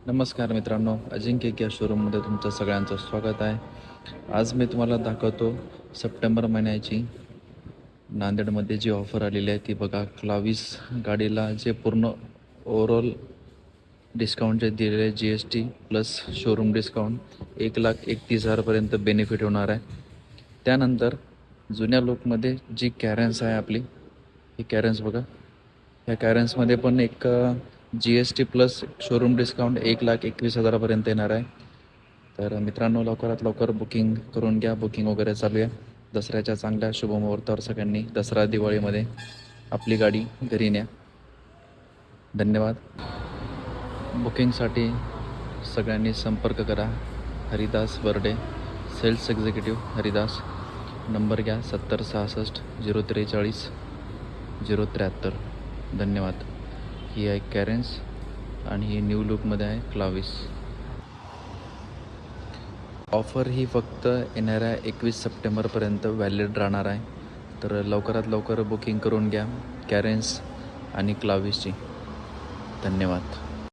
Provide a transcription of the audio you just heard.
नमस्कार मित्रांनो, अजिंक्य किया शोरूममध्ये तुमचं सगळ्यांचं स्वागत आहे. आज मी तुम्हाला दाखवतो सप्टेंबर महिन्याची नांदेडमध्ये जी ऑफर आलेली आहे ती बघा. क्लाविस गाडीला जे पूर्ण ओव्हरऑल डिस्काउंट जे दिलेले आहे, G S T plus showroom discount 1,31,000पर्यंत बेनिफिट होणार आहे. त्यानंतर जुन्या लुकमध्ये जी कॅरेन्स आहे आपली, ही कॅरेन्स बघा. ह्या कॅरेन्समध्ये पण एक G S T plus showroom discount 1,21,000पर्यंत येणार आहे. तर मित्रांनो, लवकरात लवकर बुकिंग करून घ्या. बुकिंग वगैरे चालू आहे. दसऱ्याच्या चांगल्या शुभमुहूर्तावर सगळ्यांनी दसरा दिवाळीमध्ये आपली गाडी घरी न्या. धन्यवाद. बुकिंगसाठी सगळ्यांनी संपर्क करा. Haridas Barde, sales executive Haridas. Number घ्या 7066 043 073. धन्यवाद. ही आहे कॅरेन्स आणि ही न्यू लुकमध्ये आहे क्लाविस. ऑफर ही फक्त येणाऱ्या 21 सप्टेंबरपर्यंत व्हॅलिड राहणार आहे. तर लवकरात लवकर बुकिंग करून घ्या कॅरेन्स आणि क्लाविसची. धन्यवाद.